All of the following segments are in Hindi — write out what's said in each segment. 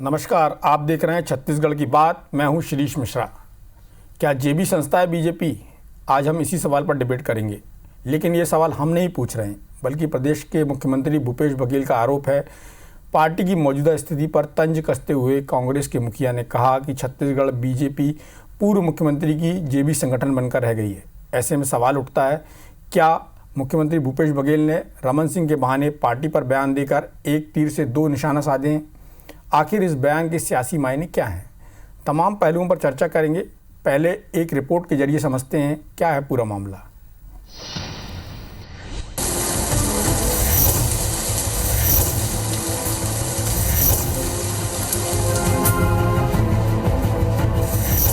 नमस्कार, आप देख रहे हैं छत्तीसगढ़ की बात। मैं हूं शिरीष मिश्रा। क्या जेबी संस्था है बीजेपी? आज हम इसी सवाल पर डिबेट करेंगे। लेकिन ये सवाल हम नहीं पूछ रहे हैं, बल्कि प्रदेश के मुख्यमंत्री भूपेश बघेल का आरोप है। पार्टी की मौजूदा स्थिति पर तंज कसते हुए कांग्रेस के मुखिया ने कहा कि छत्तीसगढ़ बीजेपी पूर्व मुख्यमंत्री की जेबी संगठन बनकर रह गई है। ऐसे में सवाल उठता है, क्या मुख्यमंत्री भूपेश बघेल ने रमन सिंह के बहाने पार्टी पर बयान देकर एक तीर से दो निशाना साधे हैं? आखिर इस बयान के सियासी मायने क्या हैं? तमाम पहलुओं पर चर्चा करेंगे। पहले एक रिपोर्ट के जरिए समझते हैं क्या है पूरा मामला।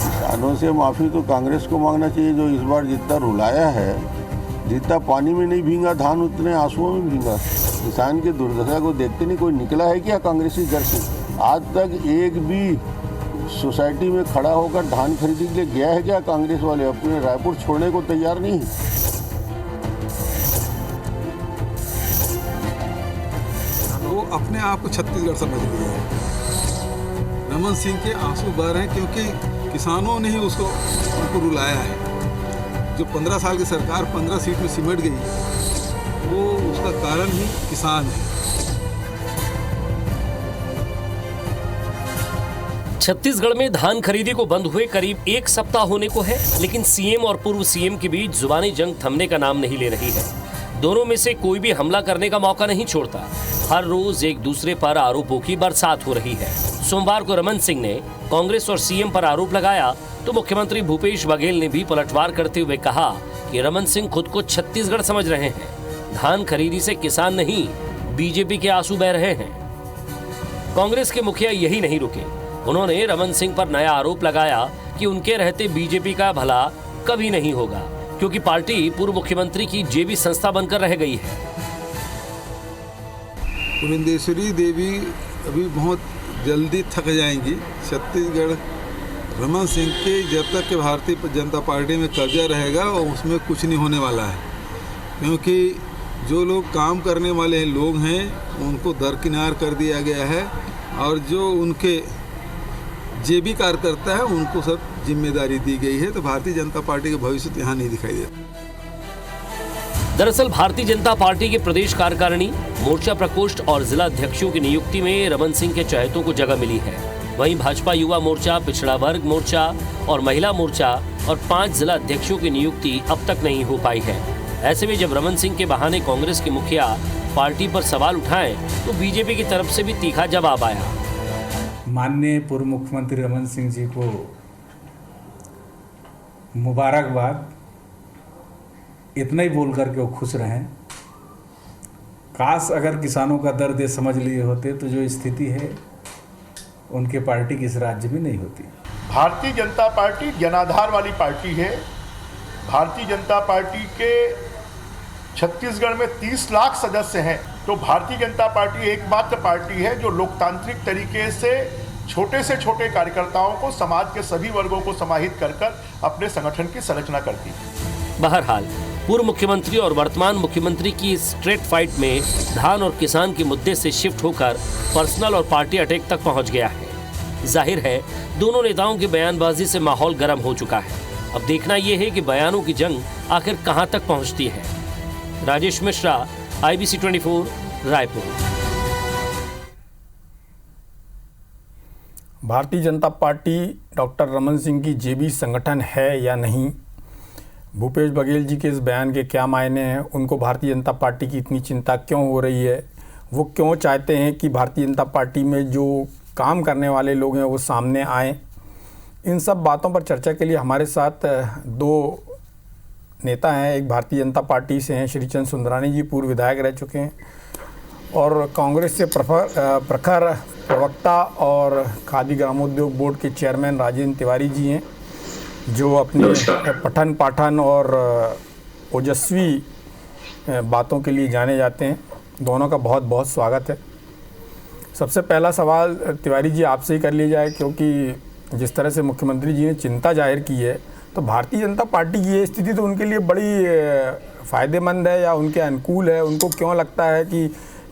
किसानों से माफ़ी तो कांग्रेस को मांगना चाहिए, जो इस बार जितना रुलाया है, जितना पानी में नहीं भींगा धान उतने आंसुओं में भींगा। किसान की दुर्दशा को देखते नहीं कोई निकला है क्या कांग्रेसी घर से? आज तक एक भी सोसाइटी में खड़ा होकर धान खरीदने के लिए गया है क्या कांग्रेस वाले? अपने रायपुर छोड़ने को तैयार नहीं है। वो अपने आप को छत्तीसगढ़ समझ लिया है। रमन सिंह के आंसू बह रहे हैं क्योंकि किसानों ने ही उनको रुलाया है। जो 15 साल की सरकार 15 सीट में सिमट गई, वो उसका कारण ही किसान है। छत्तीसगढ़ में धान खरीदी को बंद हुए करीब एक सप्ताह होने को है, लेकिन सीएम और पूर्व सीएम के बीच जुबानी जंग थमने का नाम नहीं ले रही है। दोनों में से कोई भी हमला करने का मौका नहीं छोड़ता। हर रोज एक दूसरे पर आरोपों की बरसात हो रही है। सोमवार को रमन सिंह ने कांग्रेस और सीएम पर आरोप लगाया तो मुख्यमंत्री भूपेश बघेल ने भी पलटवार करते हुए कहा कि रमन सिंह खुद को छत्तीसगढ़ समझ रहे हैं। धान खरीदी से किसान नहीं, बीजेपी के आंसू बह रहे हैं। कांग्रेस के मुखिया यही नहीं रुके। उन्होंने रमन सिंह पर नया आरोप लगाया कि उनके रहते बीजेपी का भला कभी नहीं होगा, क्योंकि पार्टी पूर्व मुख्यमंत्री की जेबी संस्था बनकर रह गई है। पुरंदेश्वरी देवी अभी बहुत जल्दी थक जाएंगी। छत्तीसगढ़ रमन सिंह के जब तक के भारतीय जनता पार्टी में कब्जा रहेगा और उसमें कुछ नहीं होने वाला है, क्योंकि जो लोग काम करने वाले लोग हैं उनको दरकिनार कर दिया गया है और जो उनके जेबी कार्यकर्ता है उनको सब जिम्मेदारी दी गई है। तो भारतीय जनता पार्टी का भविष्य यहाँ नहीं दिखाई देता। दरअसल भारतीय जनता पार्टी के प्रदेश कार्यकारिणी, मोर्चा प्रकोष्ठ और जिला अध्यक्षों की नियुक्ति में रमन सिंह के चहेतों को जगह मिली है। वहीं भाजपा युवा मोर्चा, पिछड़ा वर्ग मोर्चा और महिला मोर्चा और 5 जिला अध्यक्षों की नियुक्ति अब तक नहीं हो पाई है। ऐसे में जब रमन सिंह के बहाने कांग्रेस के मुखिया पार्टी पर सवाल उठाएं तो बीजेपी की तरफ से भी तीखा जवाब आया। माननीय पूर्व मुख्यमंत्री रमन सिंह जी को मुबारकबाद। इतना ही बोल कर के वो खुश रहें। काश अगर किसानों का दर्द ये समझ लिए होते तो जो स्थिति है उनके पार्टी की इस राज्य में नहीं होती। भारतीय जनता पार्टी जनाधार वाली पार्टी है। भारतीय जनता पार्टी के छत्तीसगढ़ में 30 लाख सदस्य हैं। तो भारतीय जनता पार्टी एकमात्र पार्टी है जो लोकतांत्रिक तरीके से छोटे कार्यकर्ताओं को, समाज के सभी वर्गों को समाहित कर अपने संगठन की संरचना करती है। बहरहाल पूर्व मुख्यमंत्री और वर्तमान मुख्यमंत्री की स्ट्रेट फाइट में धान और किसान के मुद्दे से शिफ्ट होकर पर्सनल और पार्टी अटैक तक पहुंच गया है। जाहिर है दोनों नेताओं की बयानबाजी से माहौल गर्म हो चुका है। अब देखना यह है कि बयानों की जंग आखिर कहां तक पहुंचती है। Rajesh Mishra, IBC 24, Raipur. Bharatiya Janata party doctor Raman Singh की जेबी संगठन है या नहीं? भूपेश बघेल जी के इस बयान के क्या मायने हैं? उनको भारतीय जनता पार्टी की इतनी चिंता क्यों हो रही है? वो क्यों चाहते हैं कि भारतीय जनता पार्टी में जो काम करने वाले लोग हैं वो सामने आएँ? इन सब बातों पर चर्चा के लिए हमारे साथ 2 नेता हैं। एक भारतीय जनता पार्टी से हैं श्रीचंद सुंदरानी जी, पूर्व विधायक रह चुके हैं, और कांग्रेस से प्रखर प्रवक्ता और खादी ग्रामोद्योग बोर्ड के चेयरमैन राजेंद्र तिवारी जी हैं, जो अपने पठन पाठन और ओजस्वी बातों के लिए जाने जाते हैं। दोनों का बहुत बहुत स्वागत है। सबसे पहला सवाल तिवारी जी आपसे ही कर लिया जाए, क्योंकि जिस तरह से मुख्यमंत्री जी ने चिंता जाहिर की है, तो भारतीय जनता पार्टी की ये स्थिति तो उनके लिए बड़ी फ़ायदेमंद है या उनके अनुकूल है? उनको क्यों लगता है कि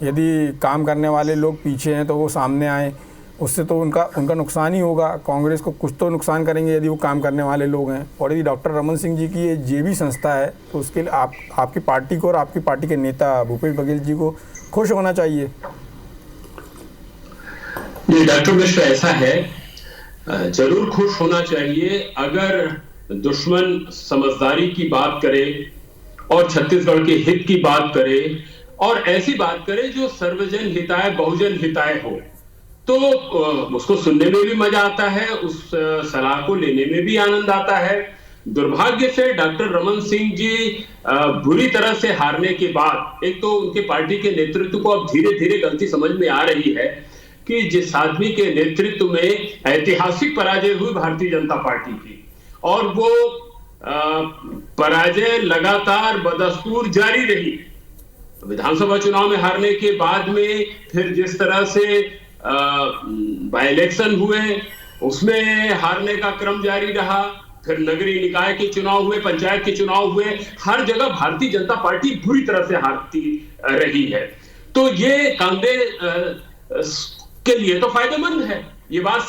यदि काम करने वाले लोग पीछे हैं तो वो सामने आएँ? उससे तो उनका नुकसान ही होगा। कांग्रेस को कुछ तो नुकसान करेंगे यदि वो काम करने वाले लोग हैं। और यदि डॉक्टर रमन सिंह जी की ये जेबी संस्था है तो उसके लिए आपकी पार्टी को और आपकी पार्टी के नेता भूपेश बघेल जी को खुश होना चाहिए। नहीं डॉक्टर मिश्र, ऐसा है, जरूर खुश होना चाहिए अगर दुश्मन समझदारी की बात करे और छत्तीसगढ़ के हित की बात करे और ऐसी बात करे जो सर्वजन हिताय बहुजन हिताय हो, तो उसको सुनने में भी मजा आता है, उस सलाह को लेने में भी आनंद आता है। दुर्भाग्य से डॉक्टर रमन सिंह जी बुरी तरह से हारने के बाद एक तो उनके पार्टी के नेतृत्व को अब धीरे धीरे गलती समझ में आ रही है कि जिस आदमी के नेतृत्व में ऐतिहासिक पराजय हुई भारतीय जनता पार्टी की और वो पराजय लगातार बदस्तूर जारी रही, विधानसभा चुनाव में हारने के बाद में फिर जिस तरह से बाय इलेक्शन हुए उसमें हारने का क्रम जारी रहा, फिर नगरीय निकाय के चुनाव हुए, पंचायत के चुनाव हुए, हर जगह भारतीय जनता पार्टी बुरी तरह से हारती रही है। तो ये कांग्रेस के लिए तो फायदेमंद है, ये बात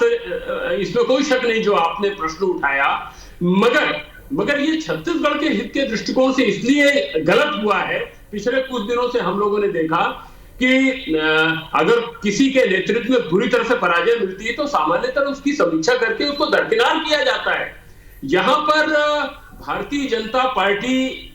इसमें कोई शक नहीं जो आपने प्रश्न उठाया, मगर ये छत्तीसगढ़ के हित के दृष्टिकोण से इसलिए गलत हुआ है। पिछले कुछ दिनों से हम लोगों ने देखा कि अगर किसी के नेतृत्व में बुरी तरह से पराजय मिलती है तो सामान्यतः उसकी समीक्षा करके उसको दरकिनार किया जाता है। यहां पर भारतीय जनता पार्टी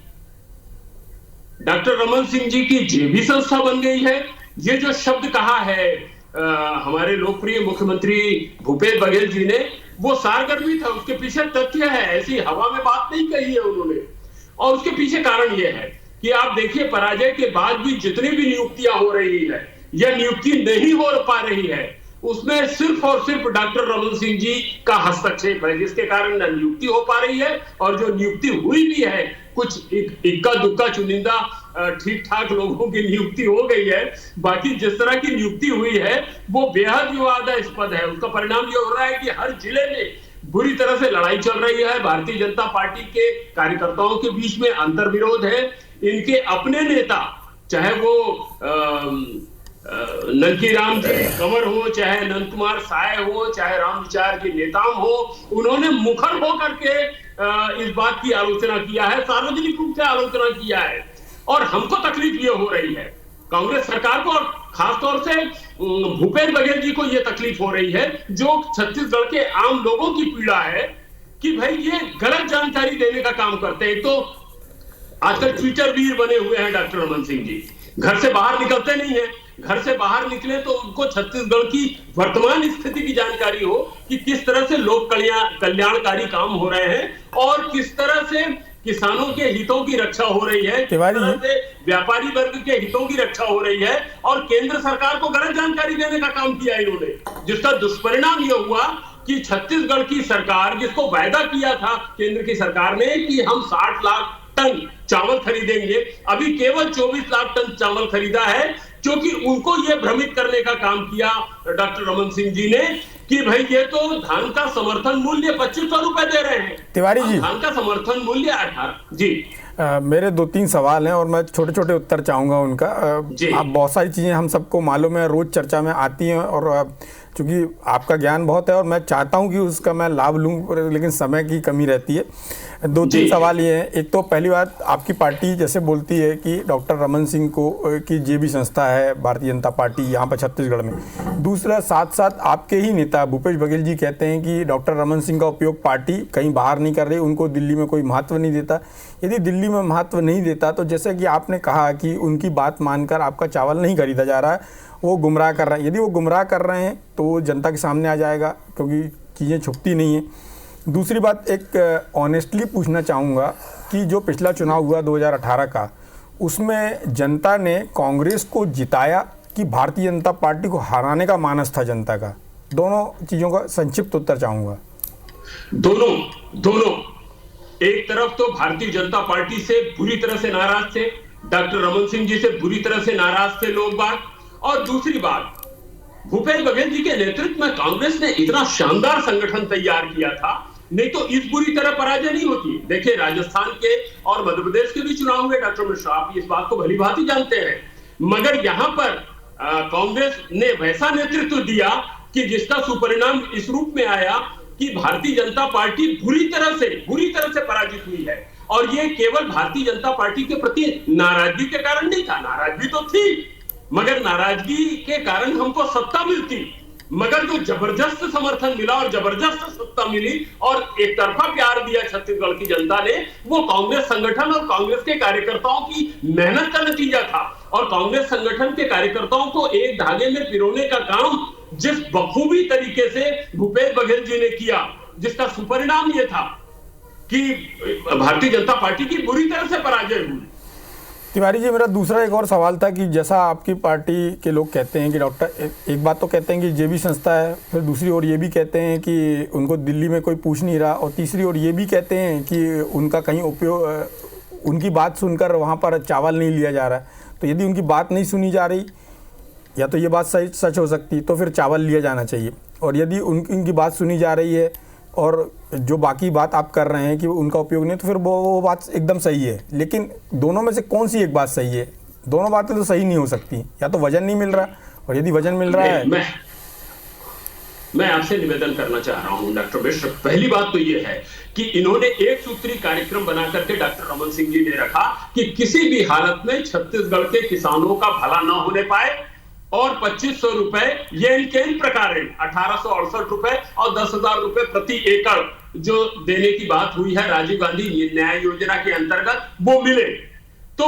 डॉक्टर रमन सिंह जी की जेबी संस्था बन गई है। ये जो शब्द कहा है हमारे लोकप्रिय मुख्यमंत्री भूपेश बघेल जी ने, वो सारगर्मी था, उसके पीछे तथ्य है, ऐसी हवा में बात नहीं कही है उन्होंने। और उसके पीछे कारण यह है कि आप देखिए पराजय के बाद भी जितनी भी नियुक्तियां हो रही है या नियुक्ति नहीं हो पा रही है उसमें सिर्फ और सिर्फ डॉक्टर रमन सिंह जी का हस्तक्षेप है, जिसके कारण न नियुक्ति हो पा रही है और जो नियुक्ति हुई भी है कुछ इक्का दुक्का चुनिंदा ठीक ठाक लोगों की नियुक्ति हो गई है, बाकी जिस तरह की नियुक्ति हुई है वो बेहद विवादास्पद है। उसका परिणाम ये हो रहा है कि हर जिले में बुरी तरह से लड़ाई चल रही है। भारतीय जनता पार्टी के कार्यकर्ताओं के बीच में अंतर्विरोध है। इनके अपने नेता, चाहे वो नंदकीराम जी कंवर हो, चाहे नंद कुमार साय हो, चाहे राम विचार के नेताओं हो, उन्होंने मुखर होकर के इस बात की आलोचना किया है, सार्वजनिक रूप से आलोचना किया है। और हमको तकलीफ ये हो रही है, कांग्रेस सरकार को और खासतौर से भूपेश बघेल जी को ये तकलीफ हो रही है जो छत्तीसगढ़ के आम लोगों की पीड़ा है कि भाई ये गलत जानकारी देने का काम करते हैं। तो आजकल ट्विटर वीर बने हुए हैं डॉक्टर रमन सिंह जी, घर से बाहर निकलते नहीं है, घर से बाहर निकले तो उनको छत्तीसगढ़ की वर्तमान स्थिति की जानकारी हो कि किस तरह से लोक कल्याणकारी काम हो रहे हैं और किस तरह से किसानों के हितों की रक्षा हो रही है, किस तरह से व्यापारी वर्ग के हितों की रक्षा हो रही है। और केंद्र सरकार को गलत जानकारी देने का काम किया इन्होंने, जिसका दुष्परिणाम यह हुआ कि छत्तीसगढ़ की सरकार, जिसको वायदा किया था केंद्र की सरकार ने कि हम 60 लाख टन चावल खरीदेंगे, अभी केवल 24 लाख टन चावल खरीदा है, क्योंकि उनको यह भ्रमित करने का काम किया डॉक्टर रमन सिंह जी ने कि भाई ये तो धान का समर्थन मूल्य 2500 रुपए दे रहे हैं। तिवारी जी, धान का समर्थन मूल्य 18 जी। मेरे 2-3 सवाल हैं और मैं छोटे छोटे उत्तर चाहूंगा उनका। आप बहुत सारी चीज़ें हम सबको मालूम है, रोज चर्चा में आती हैं और चूँकि आपका ज्ञान बहुत है और मैं चाहता हूं कि उसका मैं लाभ लूं, लेकिन समय की कमी रहती है। 2-3 सवाल ये हैं। एक तो पहली बात, आपकी पार्टी जैसे बोलती है कि डॉक्टर रमन सिंह को की जेबी संस्था है भारतीय जनता पार्टी यहाँ पर छत्तीसगढ़ में। दूसरा, साथ साथ आपके ही नेता भूपेश बघेल जी कहते हैं कि डॉक्टर रमन सिंह का उपयोग पार्टी कहीं बाहर नहीं कर रही, उनको दिल्ली में कोई महत्व नहीं देता। यदि दिल्ली में महत्व नहीं देता तो जैसे कि आपने कहा कि उनकी बात मानकर आपका चावल नहीं खरीदा जा रहा है, वो गुमराह कर रहे हैं। यदि वो गुमराह कर रहे हैं तो वो जनता के सामने आ जाएगा, क्योंकि चीज़ें छुपती नहीं हैं। दूसरी बात, एक ऑनेस्टली पूछना चाहूँगा कि जो पिछला चुनाव हुआ 2018 का, उसमें जनता ने कांग्रेस को जिताया कि भारतीय जनता पार्टी को हराने का मानस था जनता का? दोनों चीज़ों का संक्षिप्त उत्तर चाहूँगा। दोनों एक तरफ तो भारतीय जनता पार्टी से बुरी तरह से नाराज थे, डॉक्टर रमन सिंह जी से बुरी तरह से नाराज थे लोग बाग, और दूसरी बात, भूपेश बघेल जी के नेतृत्व में कांग्रेस ने इतना शानदार संगठन तैयार किया था, नहीं तो इस बुरी तरह पराजय नहीं होती। देखिए राजस्थान के और मध्य प्रदेश के भी चुनाव हुए डॉक्टर मिश्रा, आप इस बात को भली भांति जानते हैं, मगर यहां पर कांग्रेस ने वैसा नेतृत्व दिया कि जिसका सुपरिणाम इस रूप में आया कि भारतीय जनता पार्टी बुरी तरह से पराजित हुई है। और ये केवल भारतीय जनता पार्टी के प्रति नाराजगी के कारण नहीं था, नाराजगी तो थी, मगर नाराजगी के कारण हमको सत्ता मिलती, मगर जो जबरदस्त समर्थन मिला और जबरदस्त सत्ता मिली और एक तरफा प्यार दिया छत्तीसगढ़ की जनता ने, वो कांग्रेस संगठन और कांग्रेस के कार्यकर्ताओं की मेहनत का नतीजा था। और कांग्रेस संगठन के कार्यकर्ताओं को एक धागे में पिरोने का काम जिस बखूबी तरीके से भूपेश बघेल जी ने किया, जिसका सुपरिणाम ये था कि भारतीय जनता पार्टी की बुरी तरह से पराजय हुई। तिवारी जी, मेरा दूसरा एक और सवाल था कि जैसा आपकी पार्टी के लोग कहते हैं कि डॉक्टर, एक बात तो कहते हैं कि जेबी संस्था है, फिर दूसरी ओर ये भी कहते हैं कि उनको दिल्ली में कोई पूछ नहीं रहा, और तीसरी ओर ये भी कहते हैं कि उनका कहीं उपयोग, उनकी बात सुनकर वहाँ पर चावल नहीं लिया जा रहा है। तो यदि उनकी बात नहीं सुनी जा रही, या तो ये बात सच हो सकती, तो फिर चावल लिया जाना चाहिए, और यदि उनकी बात सुनी जा रही है और जो बाकी बात आप कर रहे हैं कि उनका उपयोग नहीं, तो फिर वो बात एकदम सही है। लेकिन दोनों में से कौन सी एक बात सही है? दोनों बातें तो सही नहीं हो सकती। या तो वजन नहीं मिल रहा, और यदि वजन मिल रहा है, मैं आपसे निवेदन करना चाह रहा हूं डॉक्टर मिश्र। पहली बात तो ये है कि इन्होंने एक सूत्री कार्यक्रम बना करके डॉक्टर रमन सिंह जी ने रखा कि किसी भी हालत में छत्तीसगढ़ के किसानों का भला ना होने पाए, और 2500 रुपए ये इनके इन प्रकार है, 1868 रुपए और 10,000 रुपए प्रति एकड़ जो देने की बात हुई है राजीव गांधी न्याय योजना के अंतर्गत, वो मिले। तो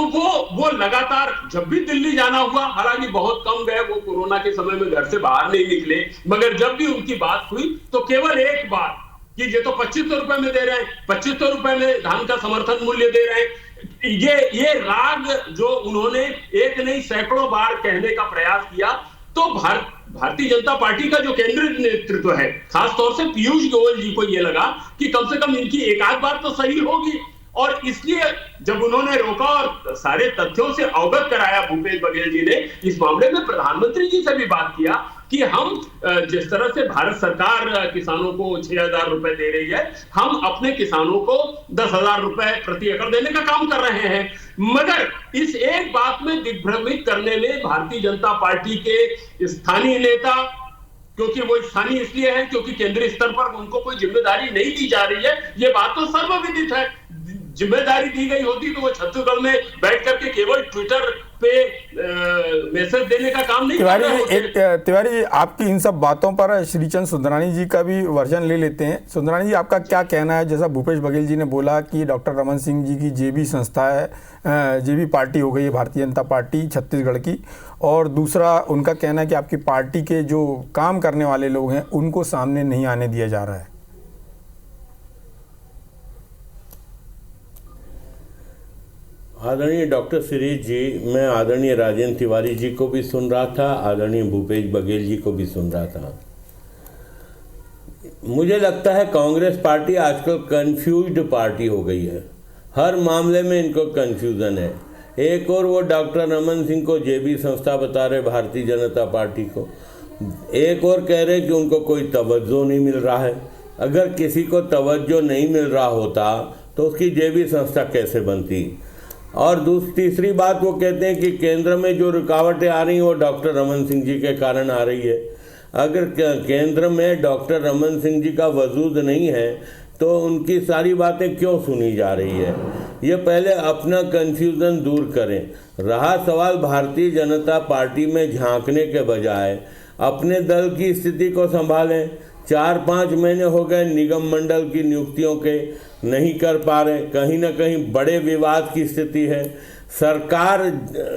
वो लगातार जब भी दिल्ली जाना हुआ, हालांकि बहुत कम गए, वो कोरोना के समय में घर से बाहर नहीं निकले, मगर जब भी उनकी बात हुई तो केवल एक बात कि ये तो 2500 रुपए में दे रहे हैं, 2500 रुपए में धान का समर्थन मूल्य दे रहे हैं। ये राग जो उन्होंने एक नहीं सैकड़ों बार कहने का प्रयास किया, तो भारतीय जनता पार्टी का जो केंद्रीय नेतृत्व है, खासतौर से पीयूष गोयल जी को ये लगा कि कम से कम इनकी एक आध बात तो सही होगी, और इसलिए जब उन्होंने रोका और सारे तथ्यों से अवगत कराया भूपेश बघेल जी ने, इस मामले में प्रधानमंत्री जी से भी बात किया कि हम जिस तरह से भारत सरकार किसानों को 6,000 रुपए दे रही है, हम अपने किसानों को 10,000 रुपए प्रति एकड़ देने का काम कर रहे हैं। मगर इस एक बात में दिग्भ्रमित करने में भारतीय जनता पार्टी के स्थानीय नेता, क्योंकि वो स्थानीय इसलिए है क्योंकि केंद्रीय स्तर पर उनको कोई जिम्मेदारी नहीं दी जा रही है, ये बात तो सर्वविदित है। जिम्मेदारी दी गई होती तो वो छत्तीसगढ़ में बैठ करके केवल ट्विटर पे मैसेज देने का काम नहीं कर रहे होते। तिवारी जी, आपकी इन सब बातों पर श्रीचंद सुंदरानी जी का भी वर्जन ले लेते हैं। सुंदरानी जी, आपका क्या कहना है? जैसा भूपेश बघेल जी ने बोला कि डॉक्टर रमन सिंह जी की जेबी संस्था है, जेबी पार्टी हो गई है भारतीय जनता पार्टी छत्तीसगढ़ की, और दूसरा उनका कहना है कि आपकी पार्टी के जो काम करने वाले लोग हैं उनको सामने नहीं आने दिया जा रहा है। आदरणीय डॉक्टर शिरीष जी, मैं आदरणीय राजेंद्र तिवारी जी को भी सुन रहा था, आदरणीय भूपेश बघेल जी को भी सुन रहा था। मुझे लगता है कांग्रेस पार्टी आजकल कंफ्यूज्ड पार्टी हो गई है। हर मामले में इनको कंफ्यूजन है। एक और वो डॉक्टर रमन सिंह को जेबी संस्था बता रहे भारतीय जनता पार्टी को, एक और कह रहे कि उनको कोई तवज्जो नहीं मिल रहा है। अगर किसी को तवज्जो नहीं मिल रहा होता तो उसकी जेबी संस्था कैसे बनती? और तीसरी बात, वो कहते हैं कि केंद्र में जो रुकावटें आ रही हैं वो डॉक्टर रमन सिंह जी के कारण आ रही है। अगर केंद्र में डॉक्टर रमन सिंह जी का वजूद नहीं है तो उनकी सारी बातें क्यों सुनी जा रही है? ये पहले अपना कन्फ्यूज़न दूर करें। रहा सवाल भारतीय जनता पार्टी में झांकने के बजाय अपने दल की स्थिति को संभालें। 4-5 महीने हो गए निगम मंडल की नियुक्तियों के, नहीं कर पा रहे, कहीं ना कहीं बड़े विवाद की स्थिति है। सरकार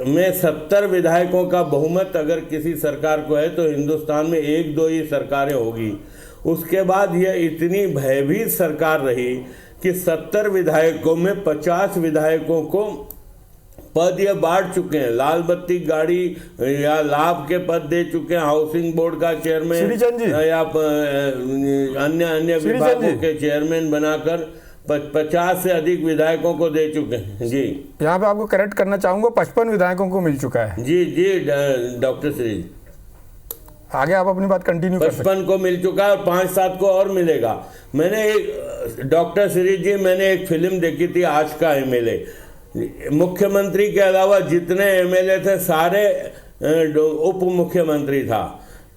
में 70 विधायकों का बहुमत अगर किसी सरकार को है तो हिंदुस्तान में 1-2 ही सरकारें होगी। उसके बाद यह इतनी भयभीत सरकार रही कि 70 विधायकों में 50 विधायकों को पद ये बांट चुके हैं। लाल बत्ती गाड़ी या लाभ के पद दे चुके हैं, हाउसिंग बोर्ड का चेयरमैन या अन्य विभागों के चेयरमैन बनाकर 50 से अधिक विधायकों को दे चुके हैं। जी, यहाँ पे आपको करेक्ट करना चाहूँगा, 55 विधायकों को मिल चुका है। जी जी डॉक्टर श्री, आगे आप अपनी बात कंटिन्यू कर सकते हैं। 55 को मिल चुका है और 5-7 को और मिलेगा। मैंने एक डॉक्टर श्री जी, मैंने एक फिल्म देखी थी आज का एमएलए। मुख्यमंत्री के अलावा जितने एमएलए थे सारे उप मुख्यमंत्री था।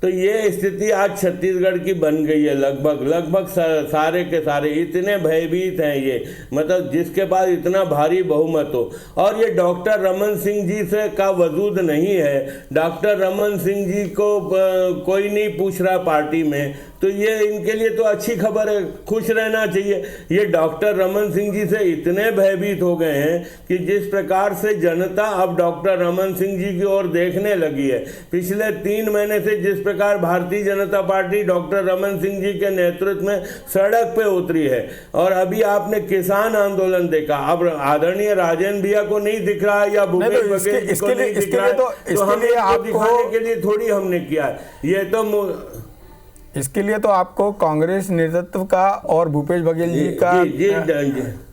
तो ये स्थिति आज छत्तीसगढ़ की बन गई है। लगभग सारे के सारे इतने भयभीत हैं ये, मतलब जिसके पास इतना भारी बहुमत हो। और ये डॉक्टर रमन सिंह जी से का वजूद नहीं है, डॉक्टर रमन सिंह जी को कोई नहीं पूछ रहा पार्टी में, तो ये इनके लिए तो अच्छी खबर है, खुश रहना चाहिए। ये डॉक्टर रमन सिंह जी से इतने भयभीत हो गए हैं कि जिस प्रकार से जनता अब डॉक्टर रमन सिंह जी की ओर देखने लगी है। पिछले 3 महीने से जिस प्रकार भारतीय जनता पार्टी डॉक्टर रमन सिंह जी के नेतृत्व में सड़क पे उतरी है, और अभी आपने किसान आंदोलन देखा, अब आदरणीय राजेंद्र भैया को नहीं दिख रहा है या भूपेश बघेल जी को नहीं दिख रहा है, तो हमें दिखाने के लिए थोड़ी हमने किया है। ये तो इसके लिए तो आपको कांग्रेस नेतृत्व का और भूपेश बघेल जी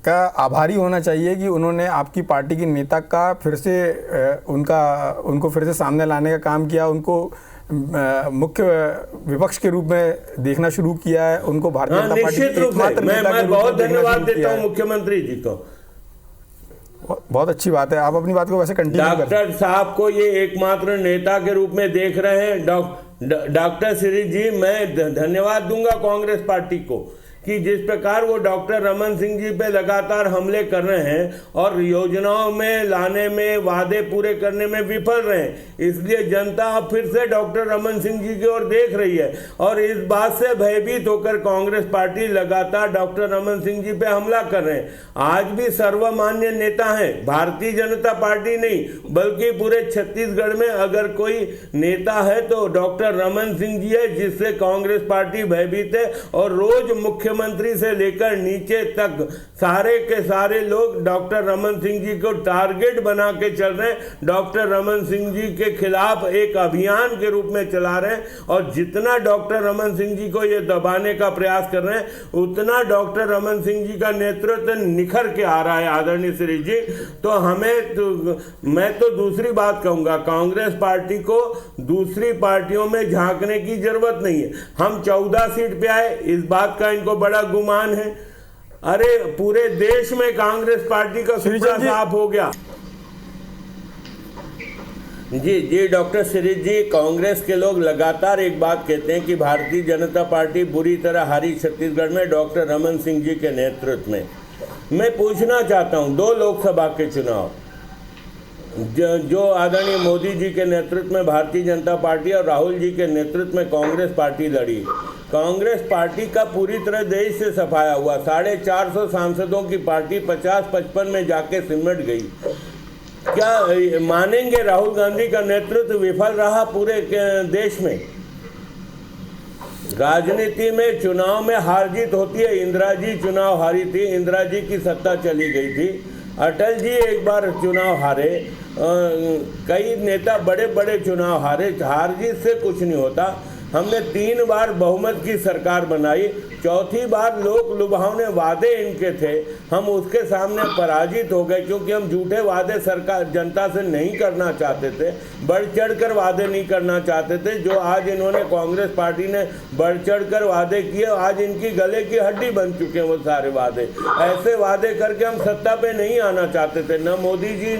का आभारी होना चाहिए कि उन्होंने आपकी पार्टी के नेता का फिर से उनको फिर से सामने लाने का काम किया, उनको मुख्य विपक्ष के रूप में देखना शुरू किया है, उनको भारतीय जनता पार्टी के एकमात्र नेता के रूप में बहुत धन्यवाद देता हूं मुख्यमंत्री जी को। बहुत अच्छी बात है, आप अपनी बात को वैसे कंटिन्यू करें। डॉक्टर साहब को ये एकमात्र नेता के रूप में देख रहे हैं। डॉक्टर श्री जी, मैं धन्यवाद दूंगा कांग्रेस पार्टी को कि जिस प्रकार वो डॉक्टर रमन सिंह जी पे लगातार हमले कर रहे हैं और योजनाओं में लाने में, वादे पूरे करने में विफल रहे हैं, इसलिए जनता अब फिर से डॉक्टर रमन सिंह जी की ओर देख रही है। और इस बात से भयभीत होकर कांग्रेस पार्टी लगातार डॉक्टर रमन सिंह जी पे हमला कर रहे हैं। आज भी सर्वमान्य नेता हैं, भारतीय जनता पार्टी नहीं बल्कि पूरे छत्तीसगढ़ में अगर कोई नेता है तो डॉक्टर रमन सिंह जी है, जिससे कांग्रेस पार्टी भयभीत है। और रोज मुख्यमंत्री से लेकर नीचे तक सारे के सारे लोग डॉक्टर रमन सिंह जी को टारगेट बना के चल रहे हैं, डॉक्टर रमन सिंह जी के खिलाफ एक अभियान के रूप में चला रहे हैं। और जितना डॉक्टर रमन सिंह जी को ये दबाने का प्रयास कर रहे हैं, उतना डॉक्टर रमन सिंह जी का नेतृत्व निखर के आ रहा है आदरणीय श्री जी। तो मैं तो दूसरी बात कहूंगा, कांग्रेस पार्टी को दूसरी पार्टियों में झांकने की जरूरत नहीं है। हम 14 सीट पे आए, इस बात का इनको बड़ा गुमान है। अरे पूरे देश में कांग्रेस पार्टी का सुपड़ा साफ हो गया। जी डॉक्टर श्री जी, कांग्रेस के लोग लगातार एक बात कहते हैं कि भारतीय जनता पार्टी बुरी तरह हारी छत्तीसगढ़ में डॉक्टर रमन सिंह जी के नेतृत्व में। मैं पूछना चाहता हूं, 2 लोकसभा के चुनाव जो आदरणीय मोदी जी के नेतृत्व में भारतीय जनता पार्टी और राहुल जी के नेतृत्व में कांग्रेस पार्टी लड़ी, कांग्रेस पार्टी का पूरी तरह देश से सफाया हुआ। 450 सांसदों की पार्टी 50-55 में जाके सिमट गई। क्या मानेंगे राहुल गांधी का नेतृत्व विफल रहा पूरे देश में? राजनीति में चुनाव में हार जीत होती है। इंदिरा जी चुनाव हारी थी, इंदिरा जी की सत्ता चली गई थी। अटल जी एक बार चुनाव हारे, कई नेता बड़े बड़े चुनाव हारे। हार जीत से कुछ नहीं होता। हमने 3 बार बहुमत की सरकार बनाई, चौथी बार लोक लुभावने वादे इनके थे, हम उसके सामने पराजित हो गए क्योंकि हम झूठे वादे सरकार जनता से नहीं करना चाहते थे, बढ़ चढ़कर वादे नहीं करना चाहते थे। जो आज इन्होंने कांग्रेस पार्टी ने बढ़ चढ़कर वादे किए, आज इनकी गले की हड्डी बन चुके हैं वो सारे वादे। ऐसे वादे करके हम सत्ता पे नहीं आना चाहते थे, न मोदी जी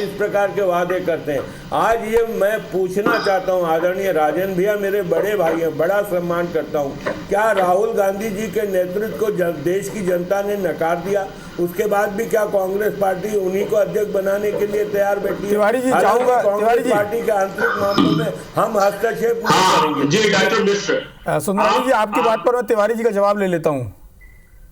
इस प्रकार के वादे करते हैं। आज ये मैं पूछना चाहता हूँ आदरणीय राजेंद्र भैया, मेरे बड़े भाई हैं, बड़ा सम्मान करता हूँ, क्या राहुल गांधी जी के नेतृत्व को देश की जनता ने नकार दिया? उसके बाद भी क्या कांग्रेस पार्टी उन्हीं को अध्यक्ष बनाने के लिए तैयार बैठी है? तिवारी जी चाहूंगा, कांग्रेस पार्टी के आंतरिक मामलों में हम हस्तक्षेप नहीं करेंगे। जी डॉक्टर मिश्र, सुंदरानी जी आपकी बात पर मैं तिवारी जी का जवाब ले लेता हूँ।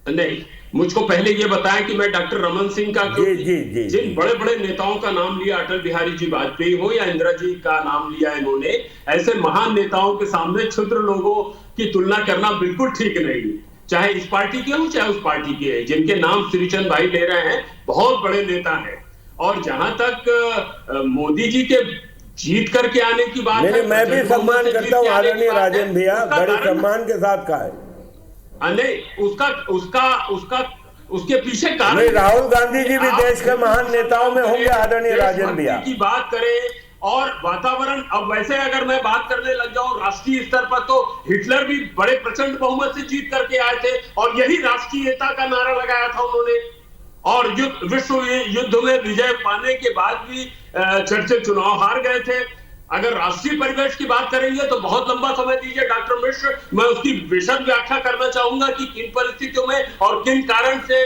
नहीं, मुझको पहले ये बताएं कि मैं डॉक्टर रमन सिंह का जिन बड़े बड़े नेताओं का नाम लिया, अटल बिहारी जी वाजपेयी हो या इंदिरा जी का नाम लिया इन्होंने, ऐसे महान नेताओं के सामने क्षुद्र लोगों की तुलना करना बिल्कुल ठीक नहीं। चाहे इस पार्टी के हो चाहे उस पार्टी के है, जिनके नाम श्रीचंद भाई ले रहे हैं, बहुत बड़े नेता हैं। और जहां तक मोदी जी के जीत करके आने की बात है, मैं भी सम्मान करता हूँ आदरणीय राजेंद्र भैया, बड़े सम्मान के साथ कहा है। नहीं, उसके पीछे कारण राहुल गांधी जी भी देश के महान नेताओं में होंगे आदरणीय राजेंद्र भैया की बात करें। और वातावरण, अब वैसे अगर मैं बात करने लग जाऊं राष्ट्रीय स्तर पर, तो हिटलर भी बड़े प्रचंड बहुमत से जीत करके आए थे और यही राष्ट्रीयता का नारा लगाया था उन्होंने। और विश्व युद्ध में विजय पाने के बाद भी चर्चिल चुनाव हार गए थे। अगर राष्ट्रीय परिवेश की बात करेंगे तो बहुत लंबा समय दीजिए डॉक्टर मिश्र, मैं उसकी विशद व्याख्या करना चाहूंगा कि किन परिस्थितियों में और किन कारण से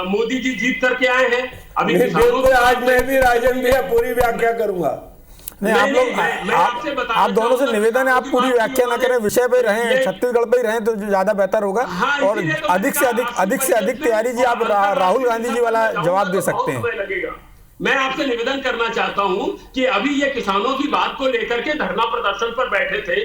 मोदी जी जीत करके आए हैं। अभी बिल्कुल, आज मैं भी राजन भैया पूरी व्याख्या करूंगा। नहीं, आप लोग आप दोनों से निवेदन है, आप पूरी व्याख्या ना करें, विषय पे रहें, छत्तीसगढ़ पे ही रहें तो ज्यादा बेहतर होगा। और अधिक से अधिक तिवारी जी आप राहुल गांधी जी वाला जवाब दे सकते हैं। मैं आपसे निवेदन करना चाहता हूं कि अभी ये किसानों की बात को लेकर के धरना प्रदर्शन पर बैठे थे,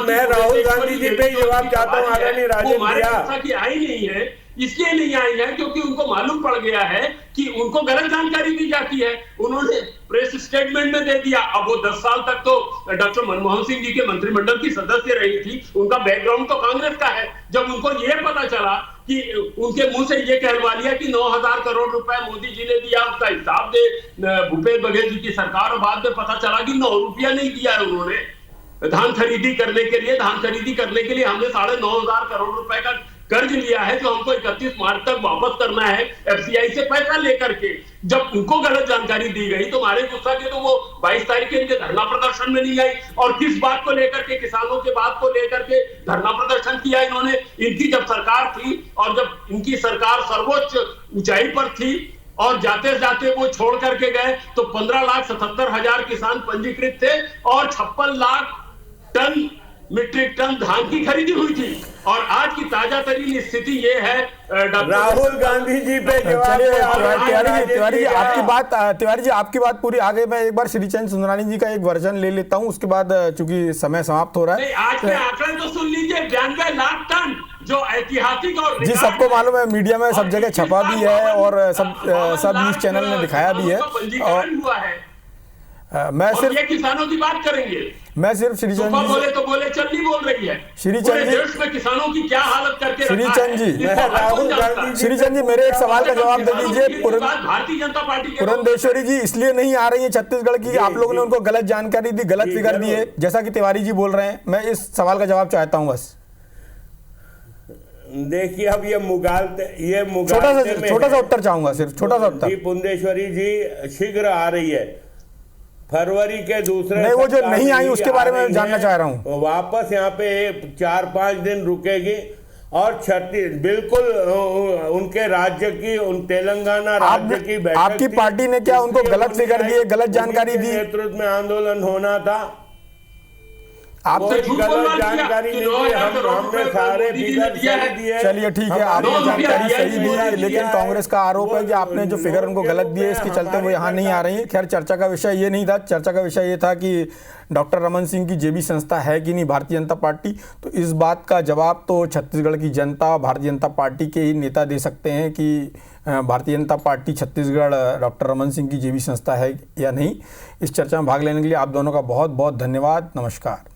मैं राहुल गांधी जी पे जवाब चाहता हूं, आदरणीय राजन भैया। की आई नहीं है, इसलिए नहीं आई है क्योंकि उनको मालूम पड़ गया है कि उनको गलत जानकारी दी जाती है। उन्होंने प्रेस स्टेटमेंट में दे दिया। अब वो 10 साल तक तो डॉक्टर मनमोहन सिंह जी के मंत्रिमंडल की सदस्य रही थी, उनका बैकग्राउंड तो कांग्रेस का है। जब उनको ये पता चला कि उनके मुंह से ये कहलवा लिया कि 9,000 करोड़ रुपए मोदी जी ने दिया, उसका हिसाब दे भूपेश बघेल जी की सरकार, और बाद में पता चला कि 9 रुपया नहीं दिया है उन्होंने धान खरीदी करने के लिए। धान खरीदी करने के लिए हमने 9,500 करोड़ रुपए का कर्ज लिया है जो हमको 31 मार्च तक वापस करना है एफसीआई से पैसा लेकर के। जब उनको गलत जानकारी दी गई तो हमारे गुस्सा के तो वो 22 तारीख के इनके धरना प्रदर्शन में नहीं आई। और किस बात को लेकर के, किसानों के बात को लेकर के धरना प्रदर्शन किया इन्होंने। इनकी जब सरकार थी और जब इनकी सरकार सर्वोच्च ऊंचाई पर थी और जाते जाते वो छोड़ करके गए तो 15,77,000 किसान पंजीकृत थे और 56 लाख टन मीट्रिक टन धान की खरीदी हुई थी। और आज की ताजा तरीन स्थिति ये है। राहुल गांधी जी पे तिवारी जी आपकी बात पूरी आ गई। मैं एक बार श्रीचंद सुंदरानी जी का एक वर्जन ले लेता हूं, उसके बाद चूंकि समय समाप्त हो रहा है। आज के आंकड़े तो सुन लीजिए, 92 लाख टन जो ऐतिहासिक और जी सबको मालूम है, मीडिया में सब जगह छपा भी है और सब न्यूज चैनल में दिखाया भी है। और मैं सिर्फ ये किसानों की बात करेंगे। मैं सिर्फ श्रीचंद जी बोले तो बोले, चल नहीं बोल रही है। श्रीचंद जी देश में किसानों की क्या हालत करके श्रीचंद जी मेरे एक सवाल का जवाब दे दीजिए। भारतीय जनता पार्टी पुरंदेश्वरी जी इसलिए नहीं आ रही है छत्तीसगढ़ की, आप लोगों ने उनको गलत जानकारी दी, गलत फिगर दी है, जैसा कि तिवारी जी बोल रहे हैं। मैं इस सवाल का जवाब चाहता हूँ बस। देखिए अब ये छोटा सा उत्तर चाहूंगा, सिर्फ छोटा सा उत्तर। पुरंदेश्वरी जी शीघ्र आ रही है, फरवरी के दूसरे नहीं, वो जो नहीं आई उसके बारे में जानना चाह रहा हूँ। वापस यहाँ पे 4-5 दिन रुकेगी और छत्तीस बिल्कुल उनके राज्य की, तेलंगाना राज्य की बैठक आपकी पार्टी ने क्या उनको गलत फिगर दिए, गलत जानकारी दी? नेतृत्व में आंदोलन होना था, आपने गलत जानकारी नहीं दी, हमने सारे फिगर सही दिए। चलिए ठीक है, आपने जानकारी सही दी, लेकिन कांग्रेस का आरोप है कि आपने जो फिगर उनको गलत दिए, इसके चलते वो यहाँ नहीं आ रही है। खैर चर्चा का विषय ये नहीं था, चर्चा का विषय ये था कि डॉक्टर रमन सिंह की जेबी संस्था है कि नहीं भारतीय जनता पार्टी। तो इस बात का जवाब तो छत्तीसगढ़ की जनता, भारतीय जनता पार्टी के ही नेता दे सकते हैं कि भारतीय जनता पार्टी छत्तीसगढ़ डॉक्टर रमन सिंह की जेबी संस्था है या नहीं। इस चर्चा में भाग लेने के लिए आप दोनों का बहुत बहुत धन्यवाद। नमस्कार।